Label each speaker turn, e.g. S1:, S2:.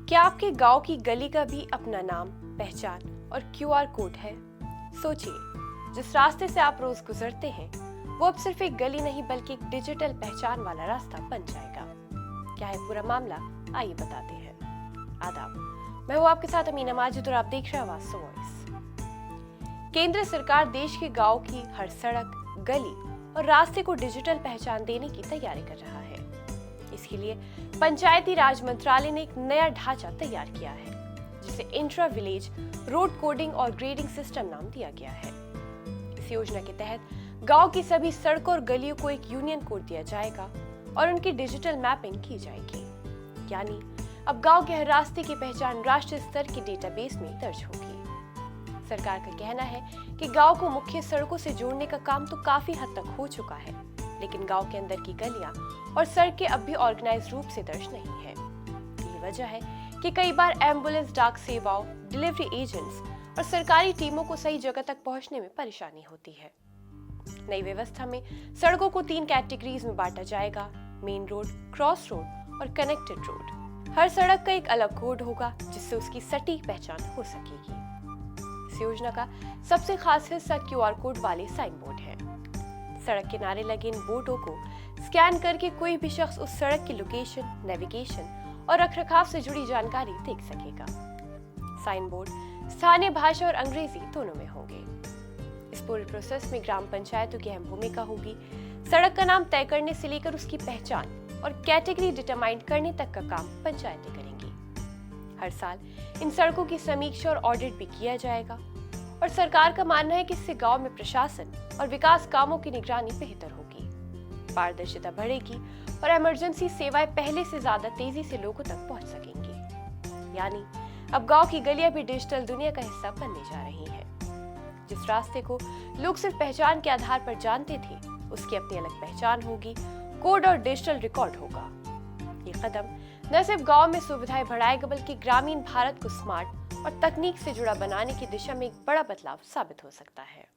S1: क्या आपके गांव की गली का भी अपना नाम, पहचान और क्यूआर कोड है? सोचिए, जिस रास्ते से आप रोज गुजरते हैं वो अब सिर्फ एक गली नहीं बल्कि एक डिजिटल पहचान वाला रास्ता बन जाएगा। क्या है पूरा मामला, आइए बताते हैं। आदाब, मैं हूँ आपके साथ अमीना माजिद और आप देख रहे हैं आवाज वॉइस। केंद्र सरकार देश के गांव की हर सड़क, गली और रास्ते को डिजिटल पहचान देने की तैयारी कर रहा है। इसके लिए पंचायती राज मंत्रालय ने एक नया ढांचा तैयार किया है, जिसे इंट्रा विलेज रोड कोडिंग और ग्रेडिंग सिस्टम नाम दिया गया है। इस योजना के तहत गांव की सभी सड़कों और गलियों को एक यूनियन कोड दिया जाएगा और उनकी डिजिटल मैपिंग की जाएगी। यानी अब गांव के हर रास्ते की पहचान राष्ट्रीय स्तर के डेटाबेस में दर्ज होगी। सरकार का कहना है कि गांव को मुख्य सड़कों से जोड़ने का काम तो काफी हद तक हो चुका है, लेकिन गांव के अंदर की गलियां और सड़कें अब भी ऑर्गेनाइज रूप से दर्ज नहीं है। यही वजह है कि कई बार एम्बुलेंस, डाक सेवाओं, डिलीवरी एजेंट्स और सरकारी टीमों को सही जगह तक पहुंचने में परेशानी होती है। नई व्यवस्था में सड़कों को 3 कैटेगरीज में बांटा जाएगा: मेन रोड, क्रॉस रोड और कनेक्टेड रोड। हर सड़क का एक अलग कोड होगा जिससे उसकी सटीक पहचान हो सकेगी। इस योजना का सबसे खास हिस्सा क्यूआर कोड वाले साइन बोर्ड है। सड़क किनारे लगे इन बोर्डों को स्कैन करके कोई भी शख्स उस सड़क की लोकेशन, नेविगेशन और रखरखाव से जुड़ी जानकारी देख सकेगा। साइन बोर्ड स्थानीय भाषा और अंग्रेजी दोनों में होंगे। इस पूरे प्रोसेस में ग्राम पंचायतों की अहम भूमिका होगी। सड़क का नाम तय करने से लेकर उसकी पहचान और कैटेगरी डिटरमाइन करने तक का काम पंचायतें करेंगी। हर साल इन सड़कों की समीक्षा और ऑडिट भी किया जाएगा और सरकार का मानना है कि इससे गांव में प्रशासन और विकास कामों की निगरानी बेहतर होगी, पारदर्शिता बढ़ेगी और इमरजेंसी सेवाएं पहले से ज्यादा तेजी से लोगों तक पहुंच सकेंगी। यानी अब गांव की गलियां भी डिजिटल दुनिया का हिस्सा बनने जा रही हैं। जिस रास्ते को लोग सिर्फ पहचान के आधार पर जानते थे, उसकी अपनी अलग पहचान होगी, कोड और डिजिटल रिकॉर्ड होगा। ये कदम न सिर्फ गांव में सुविधाएं बढ़ाएगा बल्कि ग्रामीण भारत को स्मार्ट और तकनीक से जुड़ा बनाने की दिशा में एक बड़ा बदलाव साबित हो सकता है।